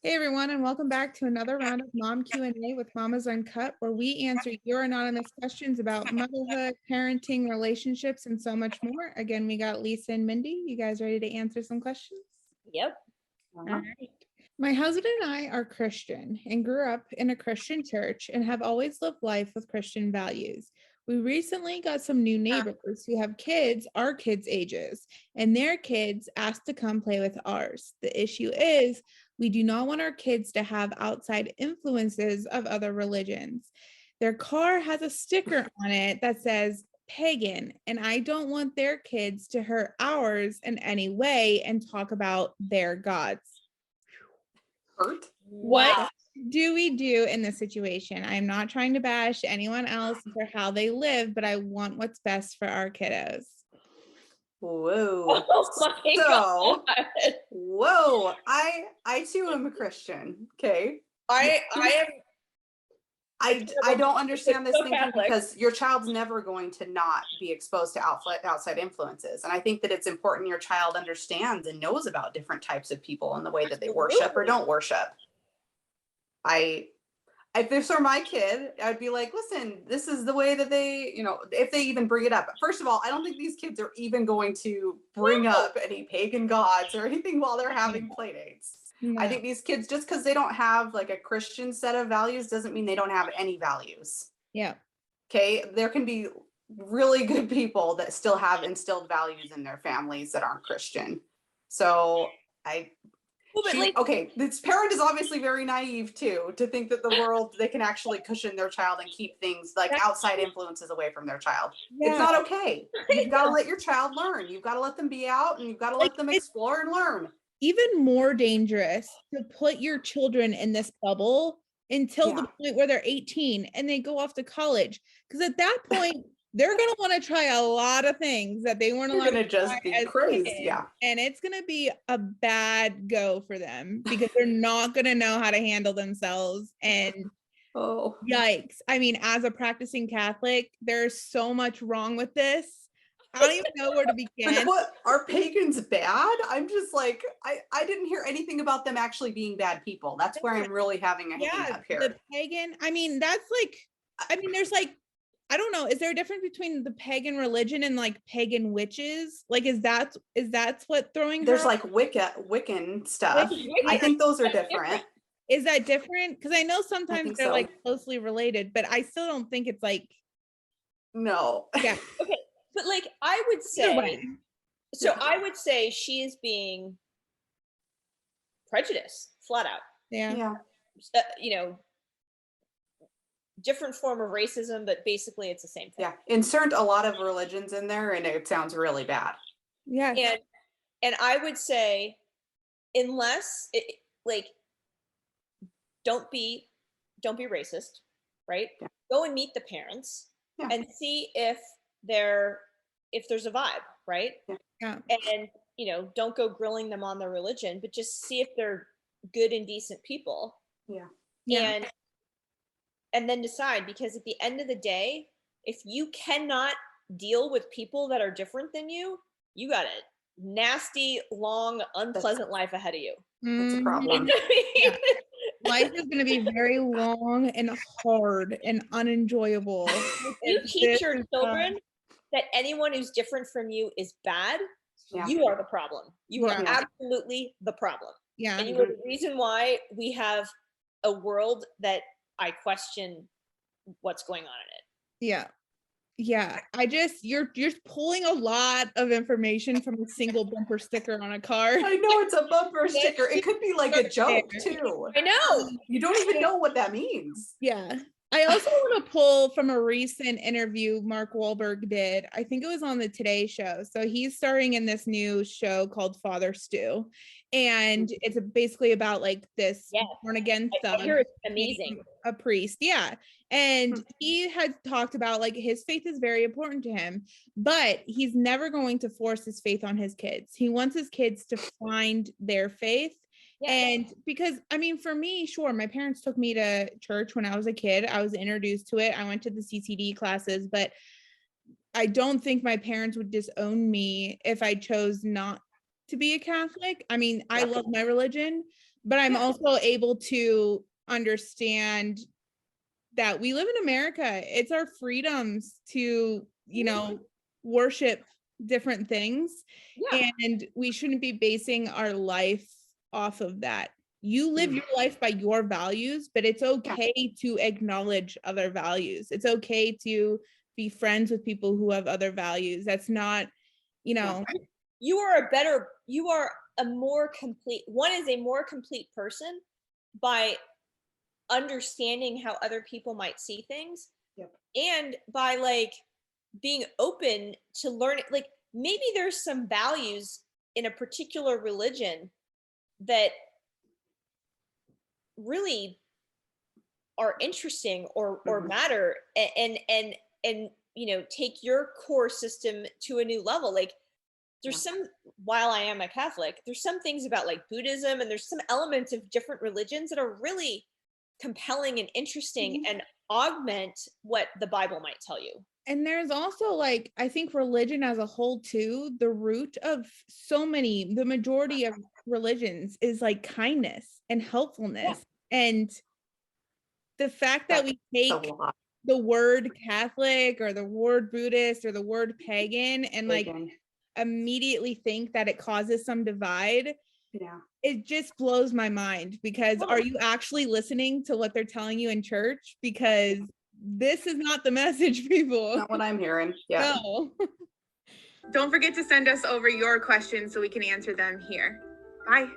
Hey everyone, and welcome back to another round of Mom Q&A with Mama's Uncut, where we answer your anonymous questions about motherhood, parenting, relationships, and so much more. Again, we got Lisa and Mindy. You guys ready to answer some questions? Yep. All right. My husband and I are Christian and grew up in a Christian church and have always lived life with Christian values. We recently got some new neighbors who have kids our kids' ages, and their kids asked to come play with ours. The issue is we do not want our kids to have outside influences of other religions. Their car has a sticker on it that says pagan, and I don't want their kids to hurt ours in any way and talk about their gods. Hurt? What do we do in this situation? I'm not trying to bash anyone else for how they live, but I want what's best for our kiddos. Whoa. Oh my God. Whoa. I too am a Christian. Okay. I don't understand this so thinking Catholic. because your child's never going to not be exposed to outside influences. And I think that it's important your child understands and knows about different types of people and the way that they worship or don't worship. If this were my kid, I'd be like, listen, this is the way that they, if they even bring it up. First of all, I don't think these kids are even going to bring up any pagan gods or anything while they're having play dates. Yeah. I think these kids, just because they don't have like a Christian set of values doesn't mean they don't have any values. Yeah. Okay. There can be really good people that still have instilled values in their families that aren't Christian. So this parent is obviously very naive too, to think that the world, they can actually cushion their child and keep things like outside influences away from their child. Yeah. It's not okay. You've got to let your child learn. You've got to let them be out and you've got to let them explore and learn. Even more dangerous to put your children in this bubble until the point where they're 18 and they go off to college. Because at that point, they're going to want to try a lot of things that they weren't allowed to just be crazy. Yeah. And it's going to be a bad go for them because they're not going to know how to handle themselves. And yikes. I mean, as a practicing Catholic, there's so much wrong with this. I don't even know where to begin. But what, are pagans bad? I'm just like, I didn't hear anything about them actually being bad people. That's where I'm really having a hang up here. The pagan, I mean, that's like, I mean, there's like, I don't know. Is there a difference between the pagan religion and like pagan witches? Like, is that what throwing There's her like Wiccan stuff. I think those are different. Is that different? Because I know sometimes they're so. like closely related, but I still don't think it's like. No. Yeah. Okay. But like, I would say, I would say she is being prejudiced, flat out. Yeah. Different form of racism, but basically it's the same thing. Yeah. Insert a lot of religions in there and it sounds really bad. Yeah. And I would say, unless don't be racist, right? Yeah. Go and meet the parents and see if there's a vibe, right? Yeah. And don't go grilling them on their religion, but just see if they're good and decent people. Yeah. And then decide, because at the end of the day, if you cannot deal with people that are different than you, you got a nasty, long, unpleasant life ahead of you. That's a problem. Yeah. Life is going to be very long and hard and unenjoyable. You teach your children that anyone who's different from you is bad, you are the problem. You are absolutely the problem. Yeah. And you are the reason why we have a world that I question what's going on in it. Yeah. Yeah. You're pulling a lot of information from a single bumper sticker on a car. I know it's a bumper sticker. It could be like a joke too. I know. You don't even know what that means. Yeah. I also want to pull from a recent interview Mark Wahlberg did. I think it was on the Today Show. So he's starring in this new show called Father Stew. And it's basically about like this born again thug. I hear it's amazing. A priest. Yeah. And he had talked about like his faith is very important to him, but he's never going to force his faith on his kids. He wants his kids to find their faith. Yeah. And because, I mean, for me, sure, my parents took me to church when I was a kid. I was introduced to it. I went to the CCD classes, but I don't think my parents would disown me if I chose not to be a Catholic. I mean, I love my religion, but I'm also able to understand that we live in America. It's our freedoms to, you know, worship different things. Yeah. And we shouldn't be basing our life off of that. You live your life by your values, but it's okay to acknowledge other values. It's okay to be friends with people who have other values. That's not, you know. You are a more complete, one is a more complete person by understanding how other people might see things. Yep. And by like being open to learn, like maybe there's some values in a particular religion that really are interesting or matter, and you know, take your core system to a new level. Like there's some, while I am a Catholic, there's some things about like Buddhism and there's some elements of different religions that are really compelling and interesting and augment what the Bible might tell you. And there's also like, I think religion as a whole too, the root of the majority of religions is like kindness and helpfulness. And the fact that we take the word Catholic or the word Buddhist or the word pagan and like immediately think that it causes some divide, it just blows my mind, because are you actually listening to what they're telling you in church? Because this is not the message, people. Not what I'm hearing. Yeah. No. Don't forget to send us over your questions so we can answer them here. Bye.